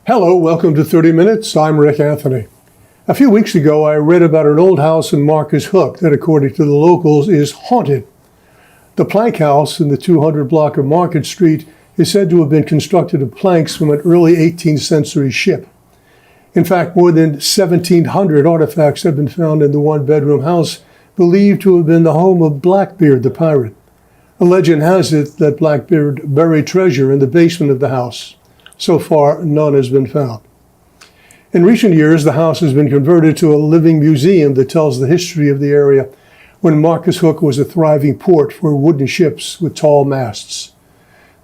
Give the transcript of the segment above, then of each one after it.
Hello, welcome to 30 Minutes. I'm Rick Anthony. A few weeks ago, I read about an old house in Marcus Hook that, according to the locals, is haunted. The Plank House in the 200 block of Market Street is said to have been constructed of planks from an early 18th century ship. In fact, more than 1,700 artifacts have been found in the one-bedroom house, believed to have been the home of Blackbeard the pirate. A legend has it that Blackbeard buried treasure in the basement of the house. So far, none has been found. In recent years, the house has been converted to a living museum that tells the history of the area when Marcus Hook was a thriving port for wooden ships with tall masts.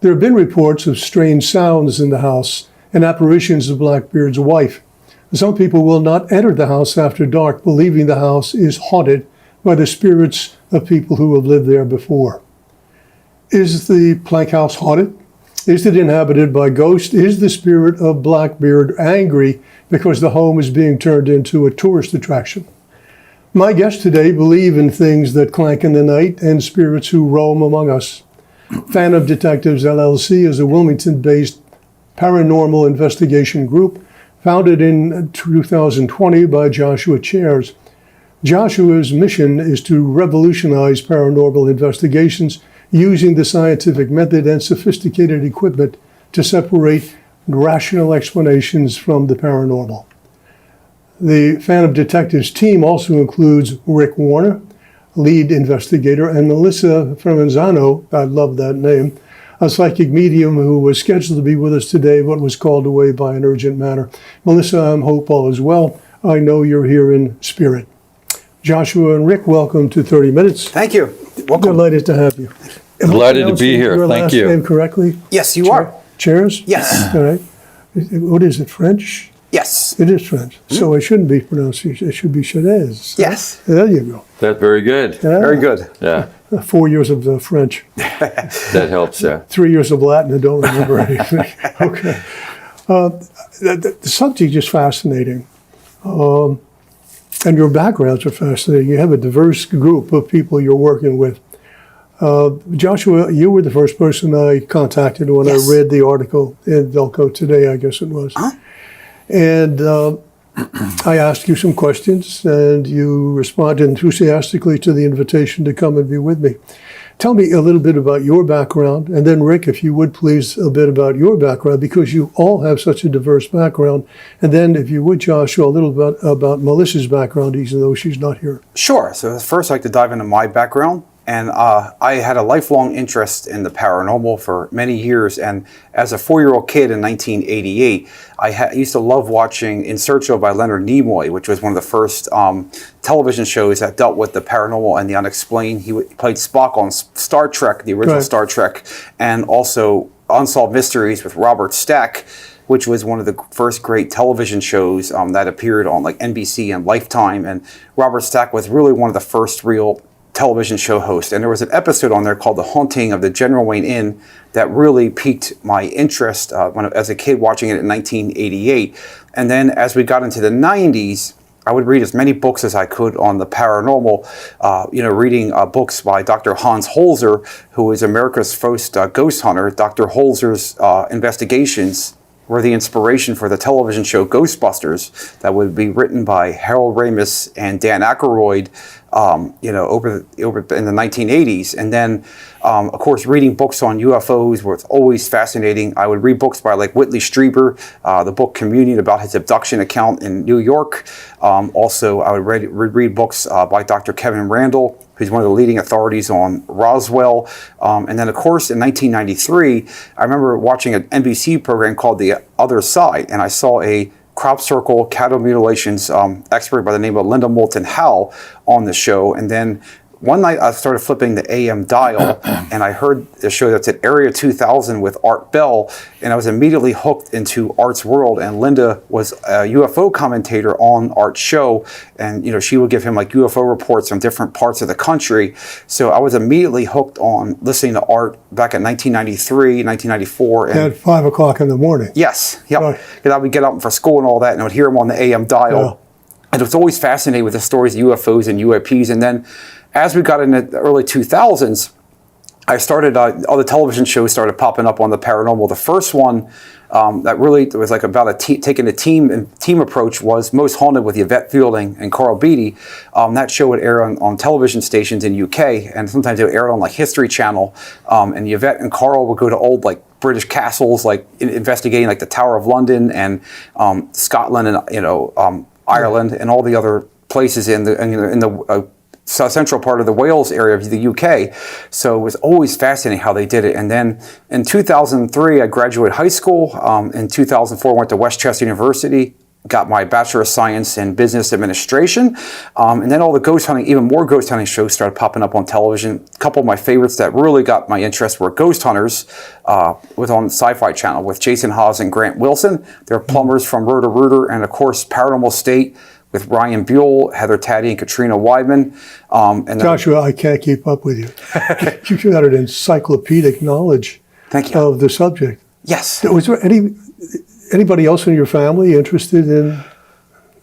There have been reports of strange sounds in the house and apparitions of Blackbeard's wife. Some people will not enter the house after dark, believing the house is haunted by the spirits of people who have lived there before. Is the Plank House haunted? Is it inhabited by ghosts? Is the spirit of Blackbeard angry because the home is being turned into a tourist attraction? My guests today believe in things that clank in the night and spirits who roam among us. Fan of Detectives LLC is a Wilmington-based paranormal investigation group founded in 2020 by Joshua Chairs. Joshua's mission is to revolutionize paranormal investigations using the scientific method and sophisticated equipment to separate rational explanations from the paranormal. The Fan of Detectives team also includes Rick Warner, lead investigator, and Melissa Fermanzano, I love that name, a psychic medium who was scheduled to be with us today but was called away by an urgent matter. Melissa, I hope all is well. I know you're here in spirit. Joshua and Rick, welcome to 30 Minutes. Thank you. Welcome. Delighted to have you. Delighted to be here. Your Thank last you. name correctly? Yes, you are. Chairs? Yes. All right. What is it, French? Yes. It is French. So it shouldn't be pronounced, it should be Chairs. Yes. There you go. That's very good. Yeah. Very good. Yeah, 4 years of French, that helps. Yeah. 3 years of Latin, I don't remember anything. Okay. The subject is fascinating. And your backgrounds are fascinating. You have a diverse group of people you're working with. Joshua, you were the first person I contacted when Yes. I read the article in Delco Today, I guess it was. Huh? And I asked you some questions, and you responded enthusiastically to the invitation to come and be with me. Tell me a little bit about your background, and then Rick, if you would please, a bit about your background, because you all have such a diverse background. And then, if you would, Joshua, a little bit about Melissa's background, even though she's not here. Sure. So first, I'd like to dive into my background. And I had a lifelong interest in the paranormal for many years. And as a 4-year-old kid in 1988, I used to love watching In Search of by Leonard Nimoy, which was one of the first television shows that dealt with the paranormal and the unexplained. He played Spock on Star Trek, the original Right. Star Trek, and also Unsolved Mysteries with Robert Stack, which was one of the first great television shows that appeared on like NBC and Lifetime. And Robert Stack was really one of the first real television show host, and there was an episode on there called The Haunting of the General Wayne Inn that really piqued my interest as a kid watching it in 1988. And then as we got into the 90s, I would read as many books as I could on the paranormal, reading books by Dr. Hans Holzer, who is America's first ghost hunter. Dr. Holzer's investigations were the inspiration for the television show Ghostbusters that would be written by Harold Ramis and Dan Aykroyd, over in the 1980s. And then, of course, reading books on UFOs was always fascinating. I would read books by like Whitley Strieber, the book Communion about his abduction account in New York. Also, I would read books by Dr. Kevin Randall, who's one of the leading authorities on Roswell. And then, of course, in 1993, I remember watching an NBC program called The Other Side, and I saw a crop circle cattle mutilations expert by the name of Linda Moulton Howe on the show. And then one night I started flipping the AM dial and I heard the show that's at Area 2000 with Art Bell, and I was immediately hooked into Art's world. And Linda was a UFO commentator on Art's show, and she would give him like UFO reports from different parts of the country. So I was immediately hooked on listening to Art back in 1993, 1994. And At 5 o'clock in the morning. yes, yep. Right. Because I would get up for school and all that, and I would hear him on the AM dial. Yeah. And I was always fascinated with the stories of UFOs and UAPs. And then as we got into the early 2000s, I started, other television shows started popping up on the paranormal. The first one that really was like about taking a team approach was Most Haunted with Yvette Fielding and Carl Beatty. That show would air on television stations in UK, and sometimes it would air on like History Channel. And Yvette and Carl would go to old like British castles, like investigating like the Tower of London and Scotland and Ireland and all the other places in the central part of the Wales area of the UK. So it was always fascinating how they did it. And then in 2003, I graduated high school. In 2004, I went to Westchester University, got my Bachelor of Science in Business Administration. And then all the ghost hunting, even more ghost hunting shows started popping up on television. A couple of my favorites that really got my interest were Ghost Hunters, was on Sci-Fi Channel with Jason Hawes and Grant Wilson. They're plumbers from Roto-Rooter, and of course, Paranormal State with Ryan Buell, Heather Taddy, and Katrina Weidman. And Joshua, I can't keep up with you. You've got an encyclopedic knowledge Thank you. of the subject. Yes. Was there anybody else in your family interested in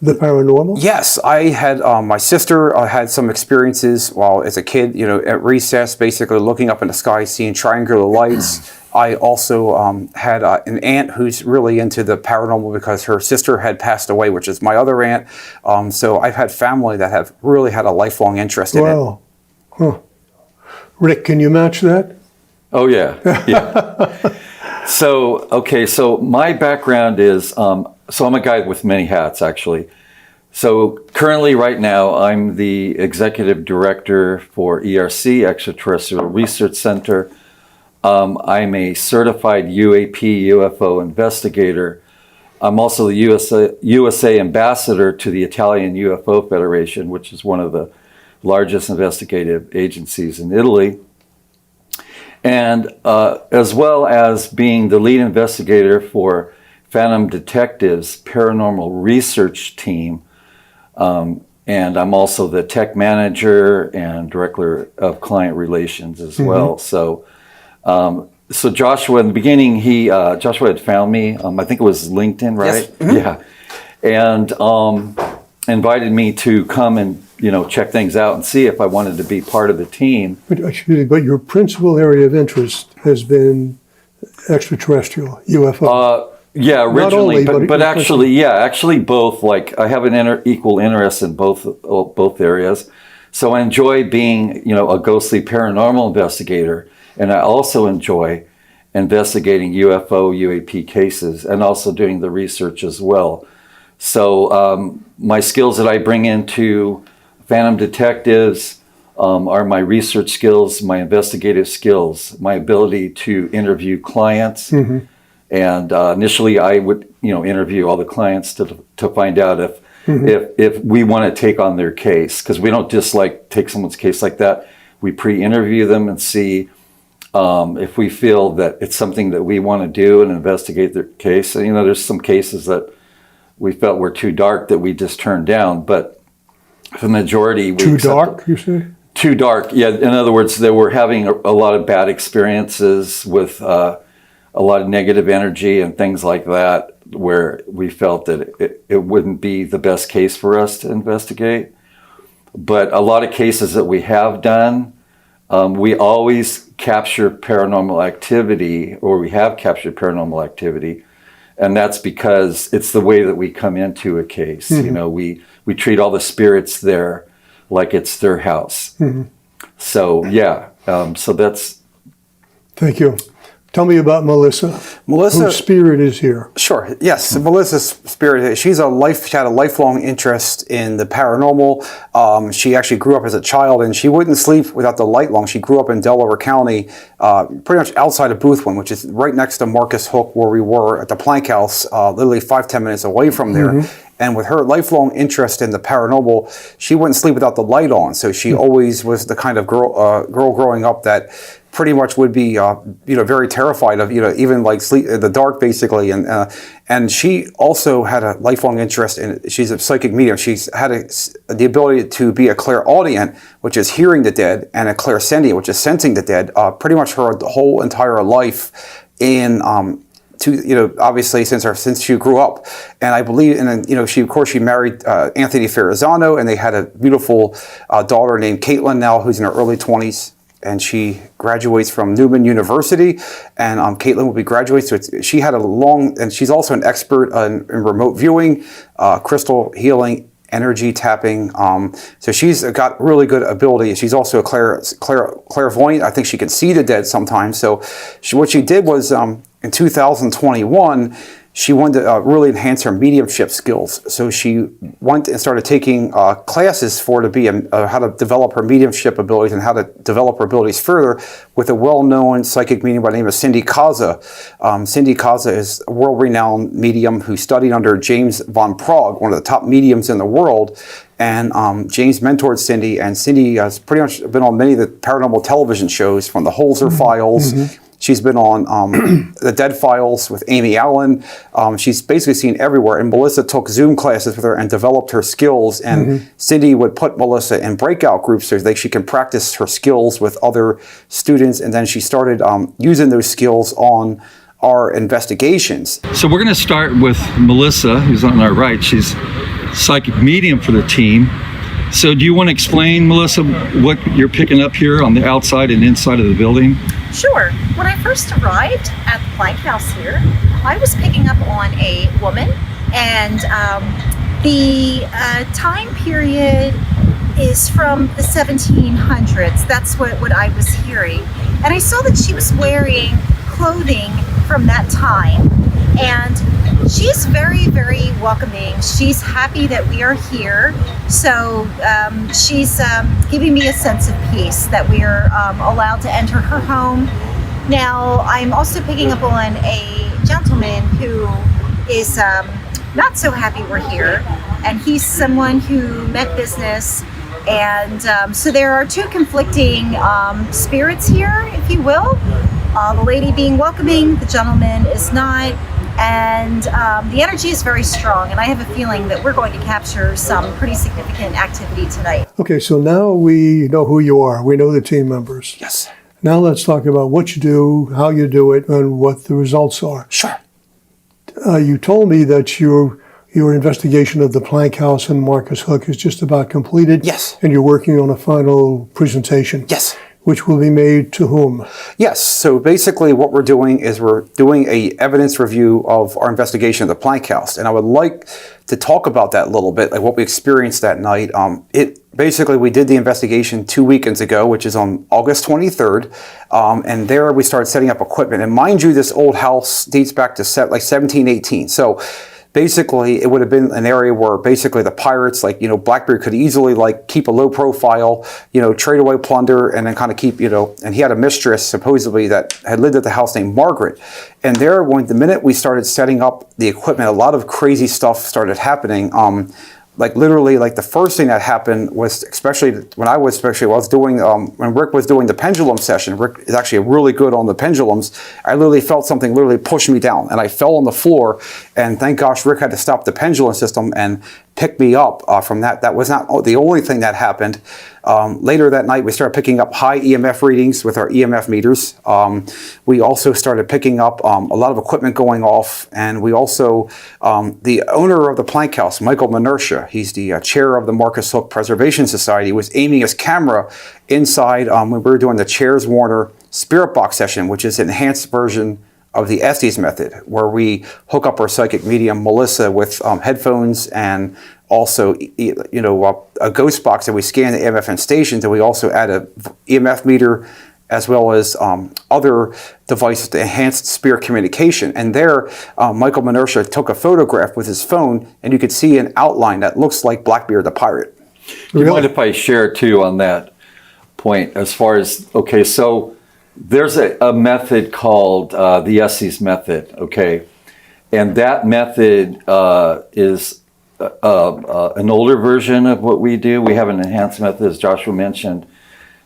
the paranormal? Yes, I had my sister had some experiences while as a kid, at recess, basically looking up in the sky, seeing triangular lights. I also had an aunt who's really into the paranormal because her sister had passed away, which is my other aunt. So I've had family that have really had a lifelong interest in it. Wow. Huh. Rick, can you match that? Oh, yeah. Yeah. So my background is, so I'm a guy with many hats, actually. So currently, right now, I'm the executive director for ERC, Extraterrestrial Research Center. I'm a certified UAP UFO investigator. I'm also the USA ambassador to the Italian UFO Federation, which is one of the largest investigative agencies in Italy. And as well as being the lead investigator for Phantom Detectives Paranormal Research Team. And I'm also the tech manager and director of client relations as well. So Joshua, in the beginning, Joshua had found me. I think it was LinkedIn, right? Yes. Mm-hmm. Yeah, and invited me to come and check things out and see if I wanted to be part of the team. But your principal area of interest has been extraterrestrial UFO. Yeah, originally, Not only, but actually both. Like I have an equal interest in both areas. So I enjoy being a ghostly paranormal investigator. And I also enjoy investigating UFO, UAP cases, and also doing the research as well. So my skills that I bring into Phantom Detectives are my research skills, my investigative skills, my ability to interview clients. Mm-hmm. And initially, I would interview all the clients to find out if we want to take on their case, because we don't just take someone's case like that. We pre-interview them and see if we feel that it's something that we want to do and investigate their case. And, there's some cases that we felt were too dark that we just turned down, but the majority... Too dark, you say? Too dark, yeah. In other words, they were having a lot of bad experiences with a lot of negative energy and things like that, where we felt that it wouldn't be the best case for us to investigate. But a lot of cases that we have done, we always capture paranormal activity, or we have captured paranormal activity, and that's because it's the way that we come into a case. Mm-hmm. We treat all the spirits there like it's their house. Mm-hmm. So so that's... Thank you. Tell me about Melissa. Melissa, whose spirit is here. Sure. Yes, so Melissa's spirit. She had a lifelong interest in the paranormal. She actually grew up as a child, and she wouldn't sleep without the light long. She grew up in Delaware County, pretty much outside of Boothwyn, which is right next to Marcus Hook, where we were at the Plank House, literally 5-10 minutes away from there. Mm-hmm. And with her lifelong interest in the paranormal, she wouldn't sleep without the light on. So she always was the kind of girl growing up that pretty much would be, very terrified of, even like sleep in the dark, basically. And she also had a lifelong interest in. She's a psychic medium. She's had the ability to be a clairaudient, which is hearing the dead, and a clairsentient, which is sensing the dead. Pretty much her whole entire life in. Obviously since she grew up, and I believe, and she married Anthony Ferrazzano, and they had a beautiful daughter named Caitlin now, who's in her early 20s. and she graduates from Newman University, and Caitlin will be graduating. So she had a long, and she's also an expert in remote viewing, crystal healing, energy tapping. So she's got really good ability. She's also a clairvoyant. I think she can see the dead sometimes. So what she did was in 2021, she wanted to really enhance her mediumship skills. So she went and started taking classes how to develop her mediumship abilities and how to develop her abilities further with a well-known psychic medium by the name of Cindy Kaza. Cindy Kaza is a world-renowned medium who studied under James von Prague, one of the top mediums in the world. And James mentored Cindy, and Cindy has pretty much been on many of the paranormal television shows, from the Holzer Files. She's been on the Dead Files with Amy Allen. She's basically seen everywhere. And Melissa took Zoom classes with her and developed her skills. And Cindy would put Melissa in breakout groups so that she can practice her skills with other students. And then she started using those skills on our investigations. So we're going to start with Melissa, who's on our right. She's psychic medium for the team. So do you want to explain, Melissa, what you're picking up here on the outside and inside of the building? Sure. When I first arrived at the Plank House here, I was picking up on a woman, and the time period is from the 1700s. That's what I was hearing. And I saw that she was wearing clothing from that time. And she's very, very welcoming. She's happy that we are here. So she's giving me a sense of peace that we are allowed to enter her home. Now, I'm also picking up on a gentleman who is not so happy we're here. And he's someone who meant business. And so there are two conflicting spirits here, if you will. The lady being welcoming, the gentleman is not. And the energy is very strong, and I have a feeling that we're going to capture some pretty significant activity tonight. Okay, so now we know who you are. We know the team members. Yes. Now let's talk about what you do, how you do it, and what the results are. Sure. You told me that your investigation of the Plank House and Marcus Hook is just about completed. Yes. And you're working on a final presentation. Yes. Which will be made to whom? Yes. So basically what we're doing is we're doing a evidence review of our investigation of the Plank House. And I would like to talk about that a little bit, like what we experienced that night. Basically, we did the investigation 2 weekends ago, which is on August 23rd. And there we started setting up equipment. And mind you, this old house dates back to 1718. So basically, it would have been an area where basically the pirates, Blackbeard could easily keep a low profile, trade away plunder, and then kind of keep, and he had a mistress supposedly that had lived at the house named Margaret. And there, the minute we started setting up the equipment, a lot of crazy stuff started happening. Literally, the first thing that happened was, when Rick was doing the pendulum session. Rick is actually really good on the pendulums. I literally felt something literally push me down, and I fell on the floor. And thank gosh, Rick had to stop the pendulum system and pick me up from that. That was not the only thing that happened. Later that night, we started picking up high EMF readings with our EMF meters. We also started picking up a lot of equipment going off, and we also, the owner of the Plank House, Michael Minersha, he's the chair of the Marcus Hook Preservation Society, was aiming his camera inside when we were doing the Chairs Warner Spirit Box session, which is an enhanced version of the Estes method, where we hook up our psychic medium Melissa with headphones, and also a ghost box that we scan the EMF stations, and we also add a EMF meter as well as other devices to enhance spirit communication. And there, Michael Minersha took a photograph with his phone, and you could see an outline that looks like Blackbeard the pirate. Do you mind if I share too on that point? As far as so there's a method called the Estes method, and that method is an older version of what we do. We have an enhanced method, as Joshua mentioned,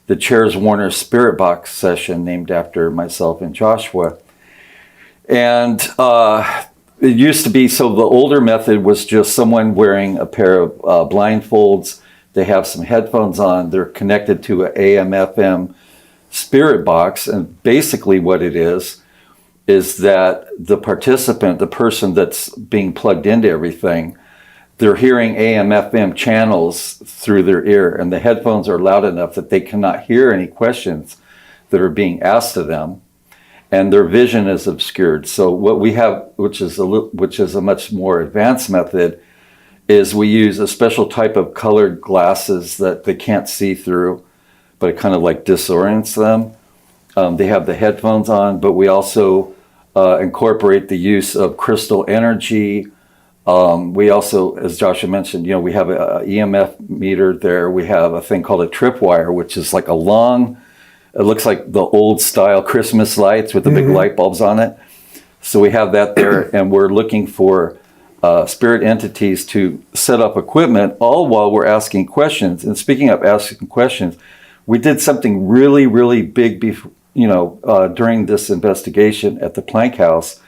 the Chairs Warner Spirit Box session, named after myself and Joshua. And it used to be, so the older method was just someone wearing a pair of blindfolds. They have some headphones on. They're connected to an AM/FM spirit box, and basically what it is that the participant, the person that's being plugged into everything, they're hearing AM/FM channels through their ear, and the headphones are loud enough that they cannot hear any questions that are being asked of them, and their vision is obscured. So what we have, which is a much more advanced method, is we use a special type of colored glasses that they can't see through, but it kind of like disorients them. They have the headphones on, but we also incorporate the use of crystal energy. We also, as Joshua mentioned, we have a EMF meter there. We have a thing called a tripwire, which is like a long, it looks like the old style Christmas lights with the big light bulbs on it. So we have that there, and we're looking for spirit entities to set up equipment, all while we're asking questions. And speaking of asking questions, we did something really, really big during this investigation at the Plank House.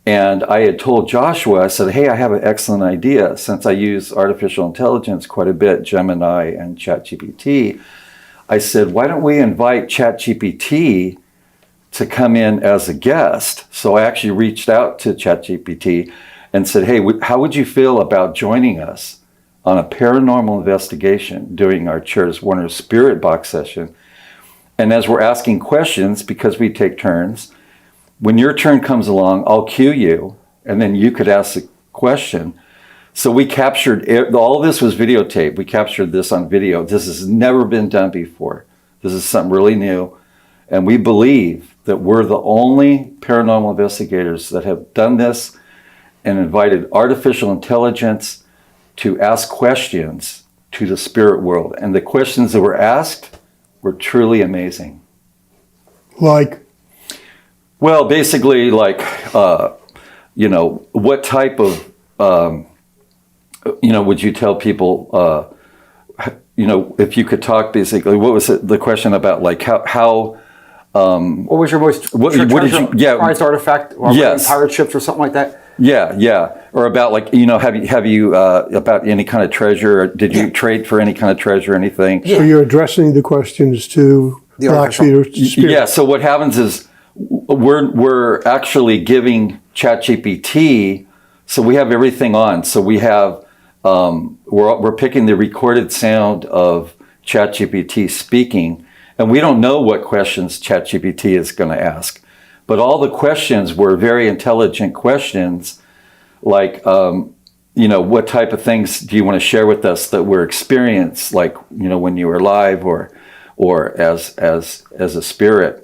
And I had told Joshua, I said, hey, I have an excellent idea. Since I use artificial intelligence quite a bit, Gemini and ChatGPT, I said, why don't we invite ChatGPT to come in as a guest? So I actually reached out to ChatGPT and said, hey, how would you feel about joining us on a paranormal investigation during our Chairs Warner Spirit Box session? And as we're asking questions, because we take turns, when your turn comes along, I'll cue you, and then you could ask a question. So we captured, all this was videotaped. We captured this on video. This has never been done before. This is something really new. And we believe that we're the only paranormal investigators that have done this and invited artificial intelligence to ask questions to the spirit world. And the questions that were asked were truly amazing. Like, well, basically, like, what type of, would you tell people, if you could talk, basically, what was it, the question about, like, how what was your most prized artifact? Or yes. Pirate ships or something like that? Yeah. Or about, like, have you about any kind of treasure? Or did you trade for any kind of treasure or anything? so you're addressing the questions to The Blackfeet artificial- or Spirit. Yeah, so what happens is we're actually giving ChatGPT, so we have everything on. So we have, we're picking the recorded sound of ChatGPT speaking, and we don't know what questions ChatGPT is going to ask. But all the questions were very intelligent questions, like, what type of things do you want to share with us that were experienced, like, when you were alive or as a spirit.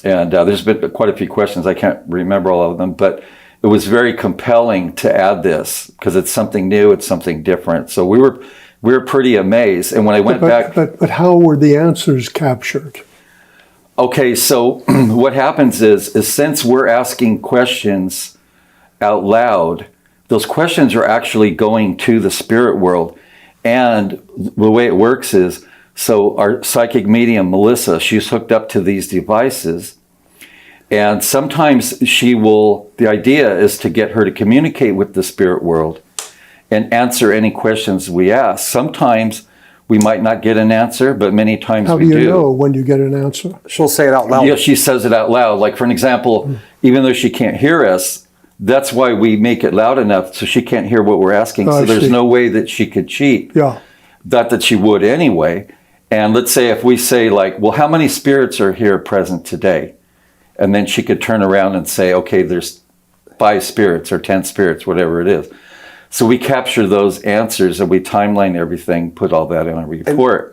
And there's been quite a few questions. I can't remember all of them, but it was very compelling to add this because it's something new, it's something different. So we were pretty amazed. And when I went back, But how were the answers captured? okay, so what happens is since we're asking questions out loud, those questions are actually going to the spirit world. And the way it works is, so our psychic medium, Melissa, she's hooked up to these devices. And sometimes the idea is to get her to communicate with the spirit world and answer any questions we ask. Sometimes we might not get an answer, but many times How we do do. you know when you get an answer? She'll say it out loud. Yeah, she says it out loud. Like, for an example, even though she can't hear us, that's why we make it loud enough so she can't hear what we're asking. I So there's see. no way that she could cheat. Yeah. Not that she would anyway. And let's say if we say, like, well, how many spirits are here present today? And then she could turn around and say, okay, there's 5 spirits or 10 spirits, whatever it is. So we capture those answers and we timeline everything, put all that in a report.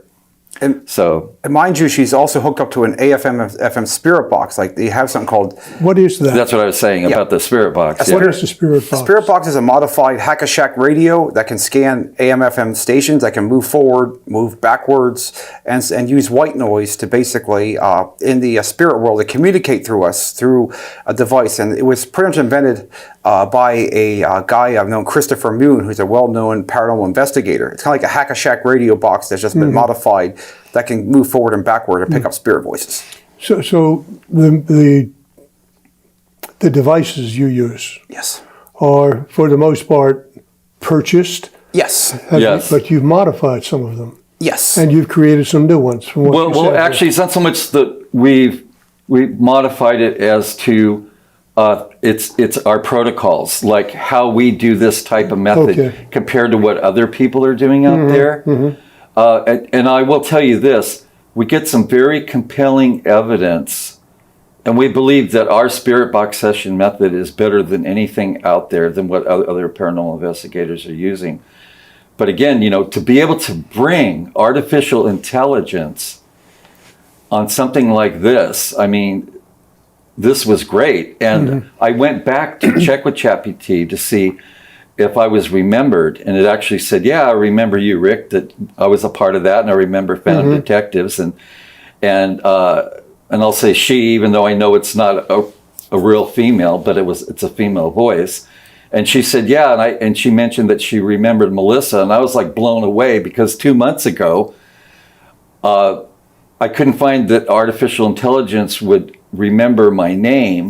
And So, mind you, she's also hooked up to an AFM spirit box. Like they have something called What is that? that's what I was saying about the spirit box. What is the Spirit Box? Spirit Box is a modified Hack-a-Shack radio that can scan AM/FM stations, that can move forward, move backwards, and use white noise to basically, in the spirit world, to communicate through us through a device. And it was pretty much invented by a guy I've known, Christopher Moon, who's a well-known paranormal investigator. It's kind of like a Hack-a-Shack radio box that's just been modified that can move forward and backward and pick up spirit voices. So the devices you use Yes. are, for the most part, purchased, Yes. Yes. but you've modified some of them, Yes. and you've created some new ones. From what you Well, said. actually, it's not so much that we've modified it as to it's our protocols, like how we do this type of method Okay. compared to what other people are doing out there. And I will tell you this: we get some very compelling evidence, and we believe that our spirit box session method is better than anything out there, than what other paranormal investigators are using. But again, to be able to bring artificial intelligence on something like this, I mean, this was great. And I went back to check with ChatGPT to see if I was remembered. And it actually said, yeah, I remember you, Rick, that I was a part of that. And I remember Phantom Detectives. And I'll say she, even though I know it's not a real female, but it's a female voice. And she said, yeah, and she mentioned that she remembered Melissa, and I was like blown away, because 2 months ago, I couldn't find that artificial intelligence would remember my name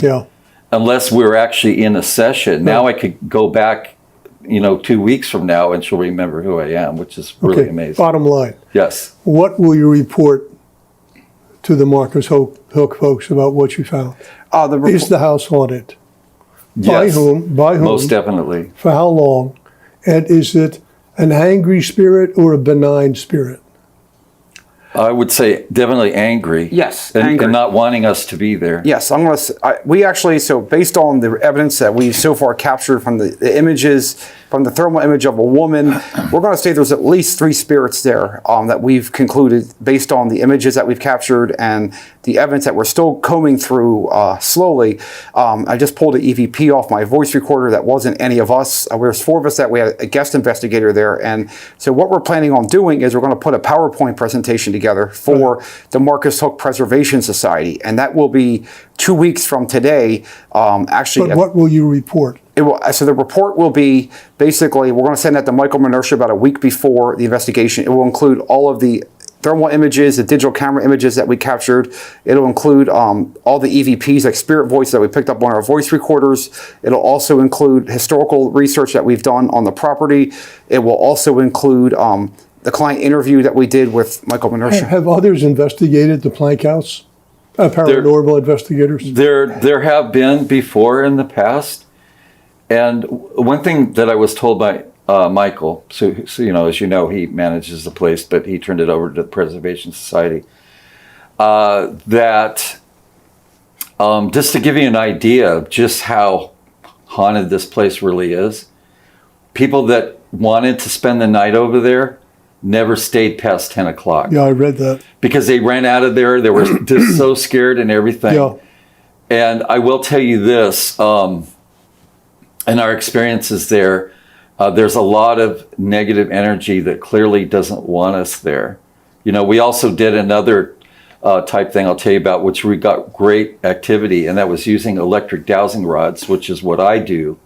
unless we were actually in a session. Now I could go back, 2 weeks from now, and she'll remember who I am, which is really amazing. Bottom line, Yes. what will you report to the Marcus Hook folks about what you found? Is the house haunted? By Yes. whom? By whom? Most definitely. For how long? And is it an angry spirit or a benign spirit? I would say definitely angry. Yes, and, angry. and not wanting us to be there. Yes, we actually, so based on the evidence that we've so far captured from the images, from the thermal image of a woman, we're going to say there's at least 3 spirits there that we've concluded based on the images that we've captured and the evidence that we're still combing through slowly. I just pulled an EVP off my voice recorder that wasn't any of us. There's 4 of us that we had a guest investigator there. And so what we're planning on doing is we're going to put a PowerPoint presentation together for the Marcus Hook Preservation Society. And that will be 2 weeks from today. Actually, But what will you report? So the report will be basically, we're going to send that to Michael Menersha about a week before the investigation. It will include all of the thermal images, the digital camera images that we captured. It'll include all the EVPs, like spirit voice that we picked up on our voice recorders. It'll also include historical research that we've done on the property. It will also include the client interview that we did with Michael Menersha. Have others investigated the Plank House? Paranormal investigators? There have been before in the past. And one thing that I was told by Michael, so as you know, he manages the place, but he turned it over to the Preservation Society, that just to give you an idea of just how haunted this place really is, people that wanted to spend the night over there never stayed past 10 o'clock. Yeah, I read that. Because they ran out of there. They were just so scared and everything. Yeah. And I will tell you this, in our experiences there, there's a lot of negative energy that clearly doesn't want us there. We also did another type thing I'll tell you about, which we got great activity, and that was using electric dowsing rods, which is what I do.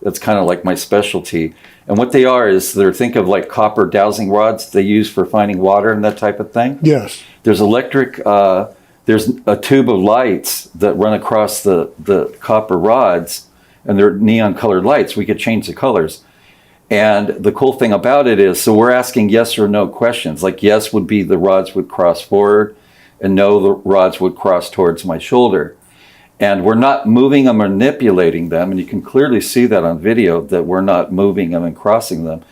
That's kind of like my specialty. And what they are is think of like copper dowsing rods they use for finding water and that type of thing. Yes. There's there's a tube of lights that run across the copper rods, and they're neon colored lights. We could change the colors. And the cool thing about it is, so we're asking yes or no questions. Like yes would be the rods would cross forward, and no, the rods would cross towards my shoulder. And we're not moving them or manipulating them. And you can clearly see that on video, that we're not moving them and crossing them.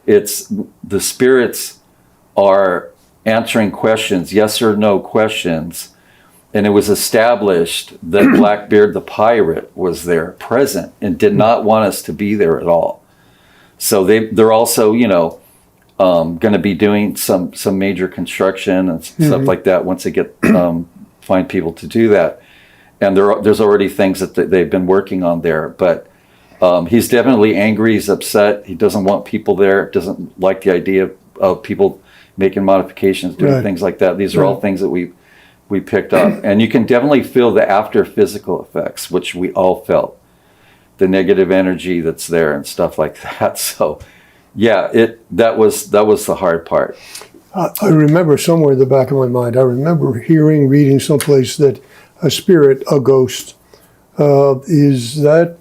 It's the spirits are answering questions, yes or no questions. And it was established that Blackbeard the pirate was there present and did not want us to be there at all. So they're also, going to be doing some major construction and stuff like that once they get find people to do that. And there's already things that they've been working on there. But he's definitely angry. He's upset. He doesn't want people there. Doesn't like the idea of people making modifications, doing things like that. These are all things that we picked up. And you can definitely feel the after physical effects, which we all felt. The negative energy that's there and stuff like that. So, yeah, that was the hard part. I remember somewhere in the back of my mind, I remember reading someplace that a spirit, a ghost, is that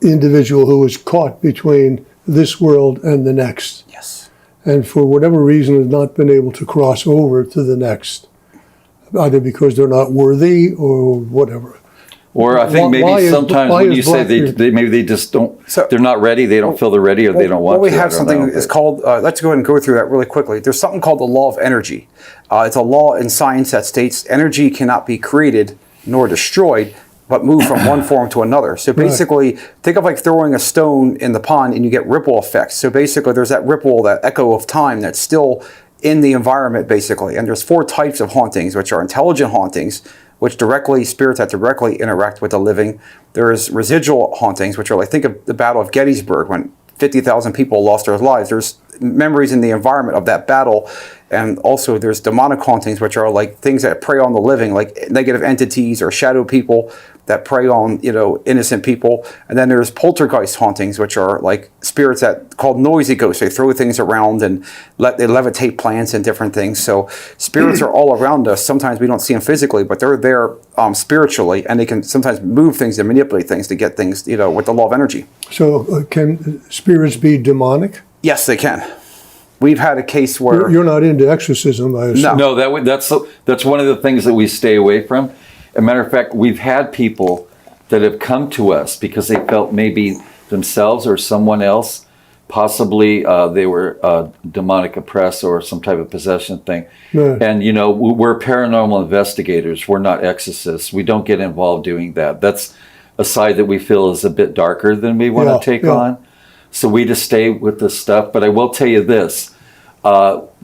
individual who is caught between this world and the next. Yes. And for whatever reason has not been able to cross over to the next, either because they're not worthy or whatever. Or I think Why maybe is- sometimes why when is you say Blackbeard- they maybe they just don't, So- they're not ready, they don't feel they're ready, or they don't want Well, we to. I have don't something know, that's but- called, let's go ahead and go through that really quickly. There's something called the law of energy. It's a law in science that states energy cannot be created nor destroyed, but move from one form to another. So basically, think of like throwing a stone in the pond and you get ripple effects. So basically, there's that ripple, that echo of time that's still in the environment, basically. And there's 4 types of hauntings, which are intelligent hauntings, which spirits that directly interact with the living. There's residual hauntings, which are like, think of the Battle of Gettysburg when 50,000 people lost their lives. There's memories in the environment of that battle. And also there's demonic hauntings, which are like things that prey on the living, like negative entities or shadow people that prey on, innocent people. And then there's poltergeist hauntings, which are like spirits that called noisy ghosts. They throw things around and they levitate plants and different things. So spirits are all around us. Sometimes we don't see them physically, but they're there spiritually, and they can sometimes move things and manipulate things to get things, with the law of energy. So can spirits be demonic? Yes, they can. We've had a case where You're not into exorcism, I assume. No. No, that's one of the things that we stay away from. As a matter of fact, we've had people that have come to us because they felt maybe themselves or someone else, possibly they were demonic oppressed or some type of possession thing. Right. And, we're paranormal investigators. We're not exorcists. We don't get involved doing that. That's a side that we feel is a bit darker than we want Yeah, to take yeah. on. So we just stay with this stuff. But I will tell you this,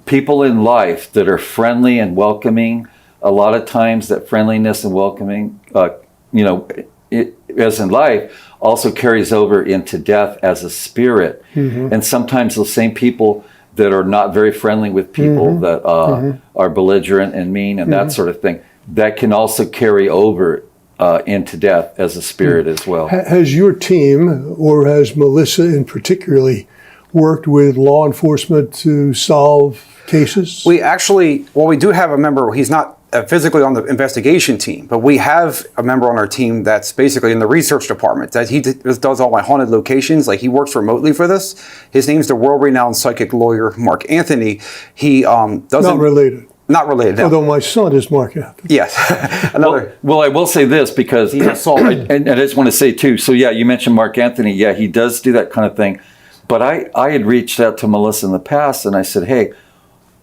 people in life that are friendly and welcoming, a lot of times that friendliness and welcoming, as in life, also carries over into death as a spirit. And sometimes those same people that are not very friendly with people that are belligerent and mean and that sort of thing, that can also carry over into death as a spirit as well. Has your team, or has Melissa in particularly, worked with law enforcement to solve cases? we do have a member. He's not physically on the investigation team, but we have a member on our team that's basically in the research department. That he does all my haunted locations. Like, he works remotely for this. His name's the world-renowned psychic lawyer Mark Anthony. He doesn't Not related. Not related. No. Although my son is Mark Anthony. Yes, another. Well, I will say this because and I just want to say too. So yeah, you mentioned Mark Anthony. Yeah, he does do that kind of thing. But I had reached out to Melissa in the past, and I said, hey,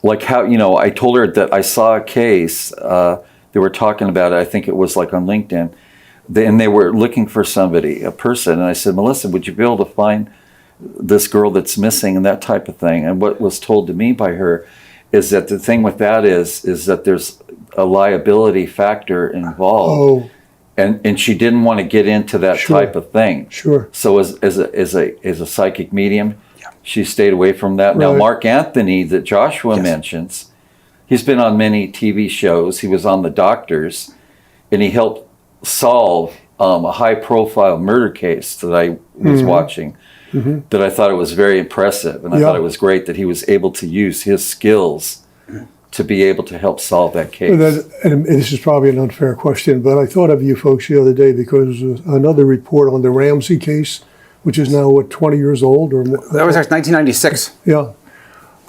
like how I told her that I saw a case. They were talking about it. I think it was like on LinkedIn, and they were looking for somebody, a person. And I said, Melissa, would you be able to find this girl that's missing and that type of thing? And what was told to me by her is that the thing with that is that there's a liability factor involved. Oh, And she didn't want to get into that Sure. type of thing. sure. So as a psychic medium, she stayed away from that. Now, Right. Mark Anthony that Joshua Yes. mentions, he's been on many TV shows. He was on The Doctors, and he helped solve a high-profile murder case that I was watching. That I thought it was very impressive, and I Yeah. thought it was great that he was able to use his skills to be able to help solve that case. And this is probably an unfair question, but I thought of you folks the other day because another report on the Ramsey case, which is now, 20 years old or more? That was actually 1996. Yeah.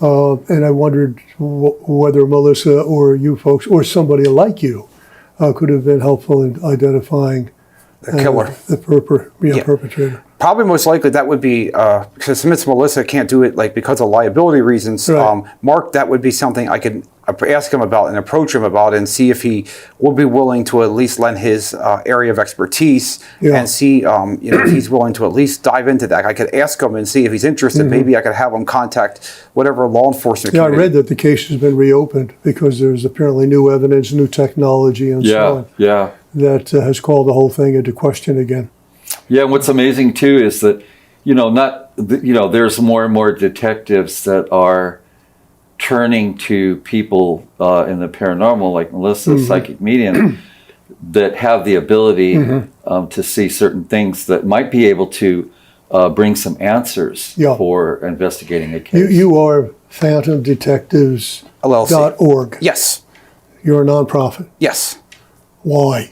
And I wondered whether Melissa or you folks or somebody like you could have been helpful in identifying The killer. the perpetrator. Probably most likely that would be, because since Melissa can't do it because of liability reasons, Right. Mark, that would be something I could ask him about and approach him about and see if he would be willing to at least lend his area of expertise Yeah. and see if he's willing to at least dive into that. I could ask him and see if he's interested. Maybe I could have him contact whatever law enforcement Yeah, I committee. read that the case has been reopened because there's apparently new evidence, new technology, and so on yeah. that has called the whole thing into question again. Yeah, and what's amazing too is that, there's more and more detectives that are turning to people in the paranormal, like Melissa, psychic medium, that have the ability to see certain things that might be able to bring some answers Yeah. for investigating a case. You are PhantomDetectives.org. LLC. Yes. You're a nonprofit. Yes. Why?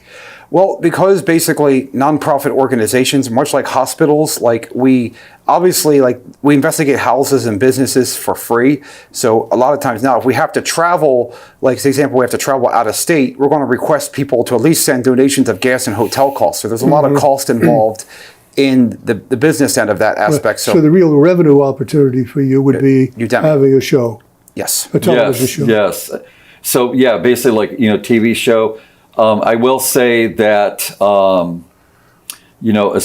Well, because basically nonprofit organizations, much like hospitals, like we investigate houses and businesses for free. So a lot of times now, if we have to travel, like for example, we have to travel out of state, we're going to request people to at least send donations of gas and hotel costs. So there's a lot of cost involved in the business end of that aspect. So the real revenue opportunity for you would be Udemy. having a show, Yes. a television show. Yes. So yeah, basically like, TV show. I will say that, as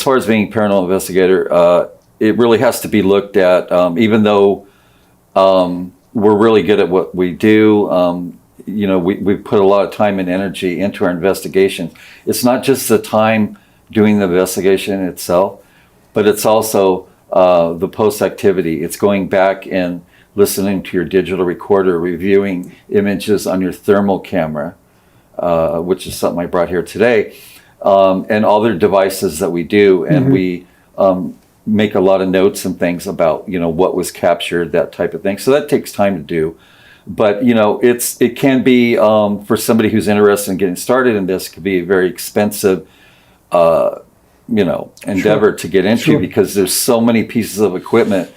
far as being a paranormal investigator, it really has to be looked at, even though we're really good at what we do. We put a lot of time and energy into our investigations. It's not just the time doing the investigation itself, but it's also the post activity. It's going back and listening to your digital recorder, reviewing images on your thermal camera, which is something I brought here today, and other devices that we do. And we make a lot of notes and things about, what was captured, that type of thing. So that takes time to do. But, it can be, for somebody who's interested in getting started in this, could be a very expensive, endeavor to get into, because there's so many pieces of equipment,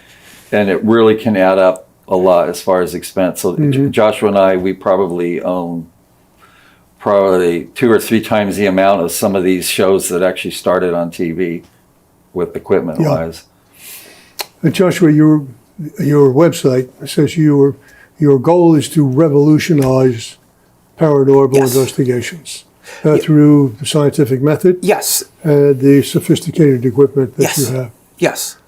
and it really can add up a lot as far as expense. So Joshua and I, we probably own 2 or 3 times the amount of some of these shows that actually started on TV with equipment wise. Joshua, your website says your goal is to revolutionize paranormal investigations through the scientific method. Yes. And the sophisticated equipment that you have. Yes.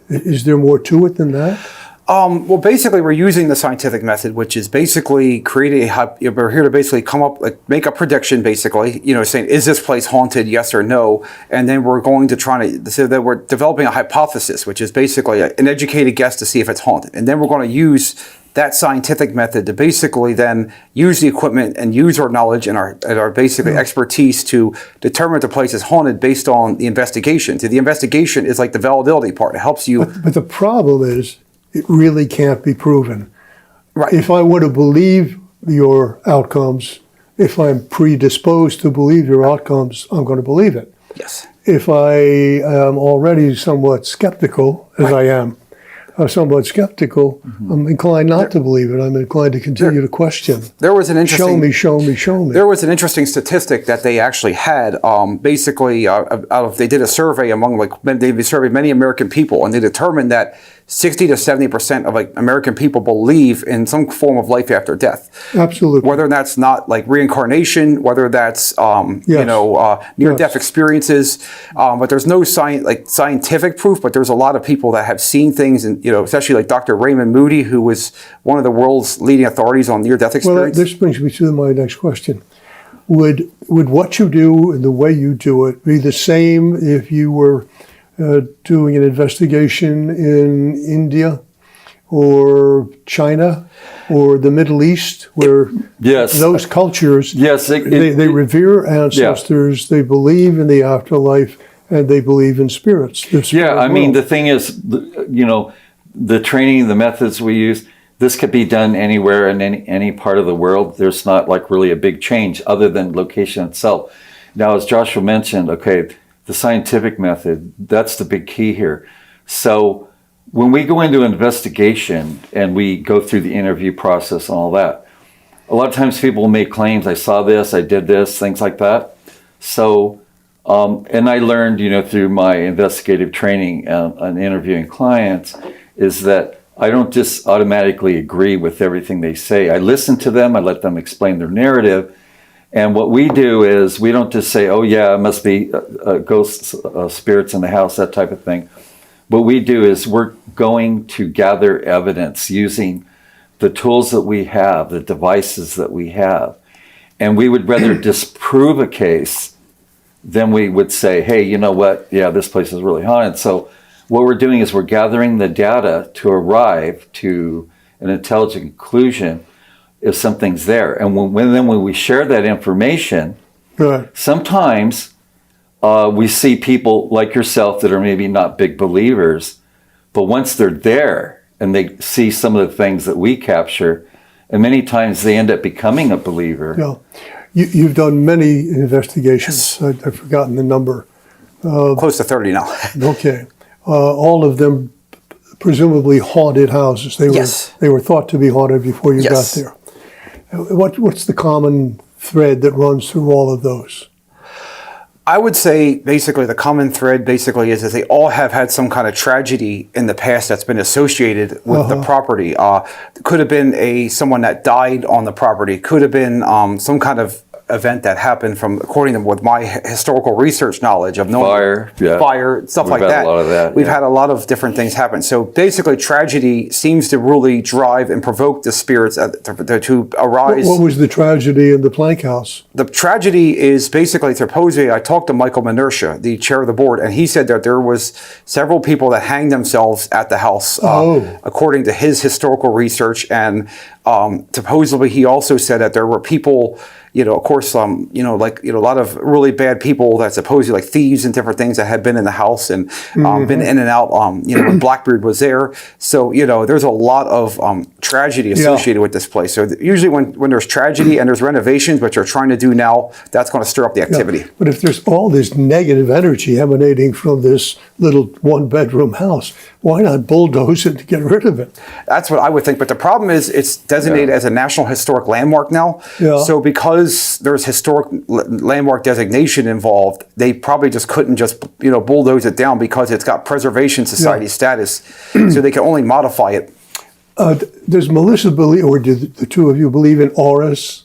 Is there more to it than that? Well, basically, we're using the scientific method, which is basically we're here to basically come up, make a prediction, basically, saying, is this place haunted, yes or no? And then we're going to so that we're developing a hypothesis, which is basically an educated guess to see if it's haunted. And then we're going to use that scientific method to basically then use the equipment and use our knowledge and our basically expertise to determine if the place is haunted based on the investigation. So the investigation is like the validity part. It helps you. But the problem is, it really can't be proven. Right. If I want to believe your outcomes, if I'm predisposed to believe your outcomes, I'm going to believe it. Yes. If I am already somewhat skeptical, as I am, somewhat skeptical, I'm inclined not to believe it. I'm inclined to continue to question. There was an interesting... Show me. There was an interesting statistic that they actually had. They did a survey they surveyed many American people, and they determined that 60 to 70% of American people believe in some form of life after death. Absolutely. Whether that's not reincarnation, whether that's near-death experiences, but there's no scientific proof. But there's a lot of people that have seen things, and especially like Dr. Raymond Moody, who was one of the world's leading authorities on near-death experience. Well, this brings me to my next question. Would what you do and the way you do it be the same if you were doing an investigation in India or China or the Middle East, where those cultures, they revere ancestors, they believe in the afterlife, and they believe in spirits. The thing is, the training, the methods we use, this could be done anywhere in any part of the world. There's not really a big change other than location itself. Now, as Joshua mentioned, the scientific method, that's the big key here. So when we go into investigation and we go through the interview process and all that, a lot of times people make claims, I saw this, I did this, things like that. So, and I learned, through my investigative training and interviewing clients, is that I don't just automatically agree with everything they say. I listen to them, I let them explain their narrative. And what we do is we don't just say, oh yeah, it must be ghosts, spirits in the house, that type of thing. What we do is we're going to gather evidence using the tools that we have, the devices that we have. And we would rather disprove a case than we would say, hey, you know what? Yeah, this place is really haunted. So what we're doing is we're gathering the data to arrive to an intelligent conclusion if something's there. And when we share that information, sometimes we see people like yourself that are maybe not big believers, but once they're there and they see some of the things that we capture, and many times they end up becoming a believer. Yeah. You've done many investigations. I've forgotten the number. Close to 30 now. Okay. All of them presumably haunted houses. Yes. They were thought to be haunted before you Yes. got there. What's the common thread that runs through all of those? I would say basically the common thread basically is that they all have had some kind of tragedy in the past that's been associated with the property. Could have been someone that died on the property. Could have been some kind of event that happened from, according to with my historical research knowledge of knowing fire, stuff We've like had that. a lot of that, We've yeah. had a lot of different things happen. So basically, tragedy seems to really drive and provoke the spirits to arise. What was the tragedy in the Plank House? The tragedy is basically, supposedly, I talked to Michael Minersha, the chair of the board, and he said that there was several people that hanged themselves at the house, according to his historical research. And supposedly, he also said that there were people, of course, a lot of really bad people that supposedly like thieves and different things that had been in the house and been in and out. When Blackbeard was there, so there's a lot of tragedy associated with this place. So usually, when there's tragedy and there's renovations, which they're trying to do now, that's going to stir up the activity. But if there's all this negative energy emanating from this little one-bedroom house, why not bulldoze it to get rid of it? That's what I would think. But the problem is it's designated as a National Historic Landmark now. Yeah. So because there's historic landmark designation involved, they probably just couldn't just bulldoze it down because it's got Preservation Society status. So they can only modify it. Does Melissa believe, or do the two of you believe in auras?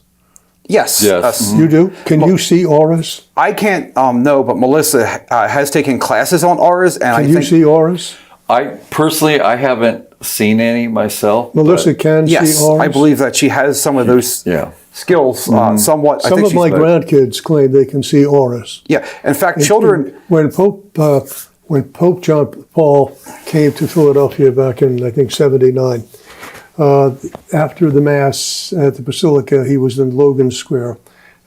Yes. Yes. You do? Can you see auras? I can't know, but Melissa has taken classes on auras, and Can I you think see auras? I haven't seen any myself. Melissa can yes, see auras? I believe that she has some of those skills somewhat. I Some think of my she's- grandkids claim they can see auras. Yeah, in fact, children. When Pope John Paul came to Philadelphia back in, I think, 79, after the Mass at the Basilica, he was in Logan Square.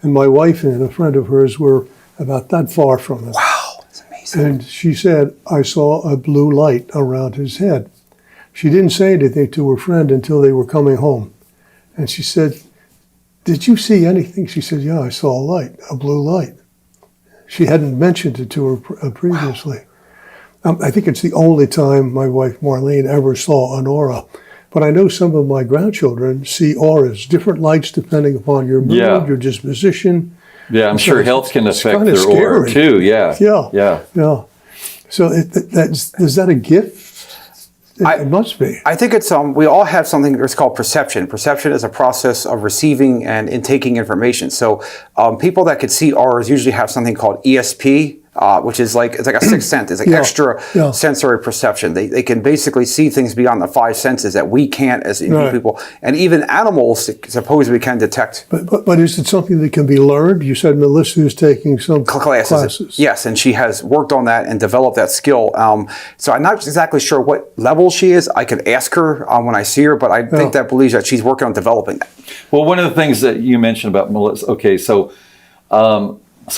And my wife and a friend of hers were about that far from him. Wow, that's amazing. And she said, I saw a blue light around his head. She didn't say anything to her friend until they were coming home. And she said, did you see anything? She said, yeah, I saw a light, a blue light. She hadn't mentioned it to her previously. I think it's the only time my wife Marlene ever saw an aura. But I know some of my grandchildren see auras, different lights depending upon your mood, your disposition. Yeah, I'm sure health can it's affect kinda their aura scary. too. Yeah. Yeah. So is that a gift? It must be. I think it's we all have something that's called perception. Perception is a process of receiving and intaking information. So people that could see auras usually have something called ESP, which is it's like a sixth sense. It's like extra sensory perception. They can basically see things beyond the five senses that we can't as people. And even animals supposedly can detect. But is it something that can be learned? You said Melissa is taking some classes. Yes, and she has worked on that and developed that skill. So I'm not exactly sure what level she is. I could ask her when I see her, but I think that believes that she's working on developing that. Well, one of the things that you mentioned about Melissa, okay, so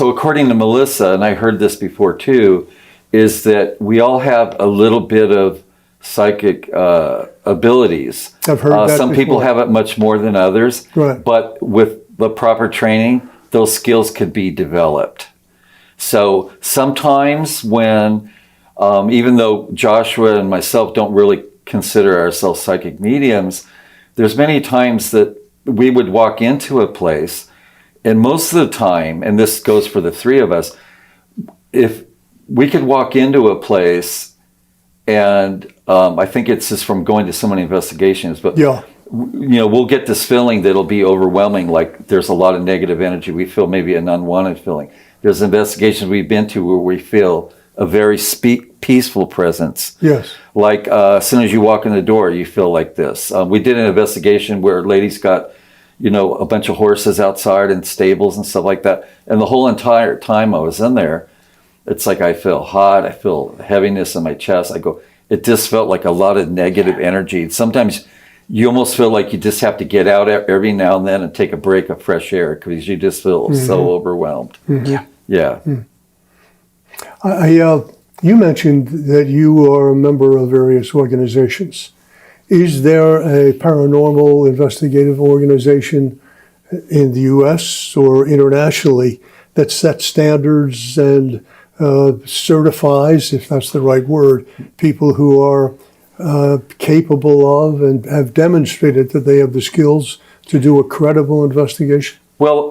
according to Melissa, and I heard this before too, is that we all have a little bit of psychic abilities. I've heard that some people before. have it much more than others, Right. but with the proper training, those skills could be developed. So sometimes when, even though Joshua and myself don't really consider ourselves psychic mediums, there's many times that we would walk into a place, and most of the time, and this goes for the three of us, if we could walk into a place, and I think it's just from going to so many investigations, but we'll get this feeling that'll be overwhelming, like there's a lot of negative energy. We feel maybe an unwanted feeling. There's investigations we've been to where we feel a very peaceful presence. Yes. Like as soon as you walk in the door, you feel like this. We did an investigation where ladies got, a bunch of horses outside in stables and stuff like that. And the whole entire time I was in there, it's like I feel hot, I feel heaviness in my chest. It just felt like a lot of negative energy. Sometimes you almost feel like you just have to get out every now and then and take a break of fresh air because you just feel so overwhelmed. Yeah. Yeah. You mentioned that you are a member of various organizations. Is there a paranormal investigative organization in the U.S. or internationally that sets standards and certifies, if that's the right word, people who are capable of and have demonstrated that they have the skills to do a credible investigation? Well,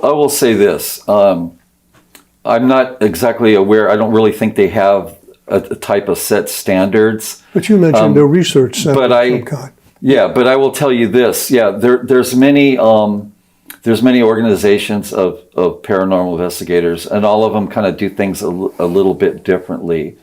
I will say this. I'm not exactly aware. I don't really think they have a type of set standards. But you mentioned a research center but of some kind. Yeah, but I will tell you this. Yeah, there's many organizations of paranormal investigators, and all of them kind of do things a little bit differently.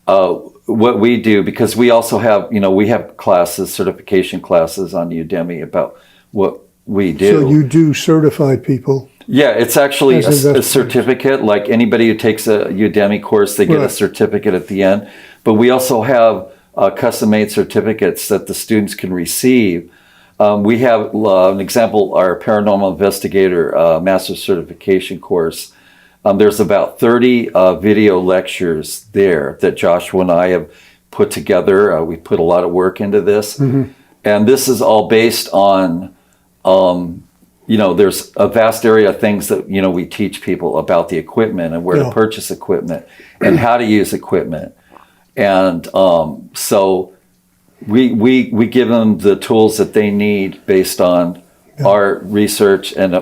What we do, because we also have, we have classes, certification classes on Udemy about what we do. So you do certify people. Yeah, it's actually As a investigators. certificate. Like anybody who takes a Udemy course, they get a Right. certificate at the end. But we also have custom-made certificates that the students can receive. We have an example, our paranormal investigator master certification course. There's about 30 video lectures there that Joshua and I have put together. We put a lot of work into this. And this is all based on there's a vast area of things that, we teach people about the equipment and where to purchase equipment and how to use equipment. And so we give them the tools that they need based on our research and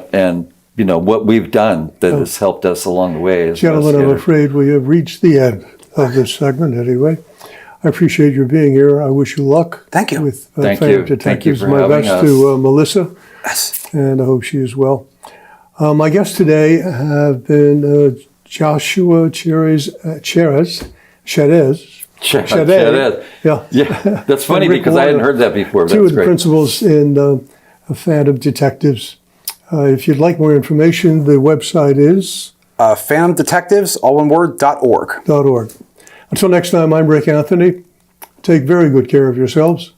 what we've done that has helped us along the way. As Gentlemen, I'm investigators. afraid we have reached the end of this segment anyway. I appreciate your being here. I wish you luck. Thank you. With Thank Phantom you. Thank you Detectives. for My having best us. to Melissa, Yes. and I hope she is well. My guests today have been Joshua Cherez. Shaded. Yeah. Yeah, that's funny And Rick because I hadn't Warner, heard that before. two That's of the great. principals in Phantom Detectives. If you'd like more information, the website is Phantom Detectives, all one word, .org. .org. Until next time, I'm Rick Anthony. Take very good care of yourselves.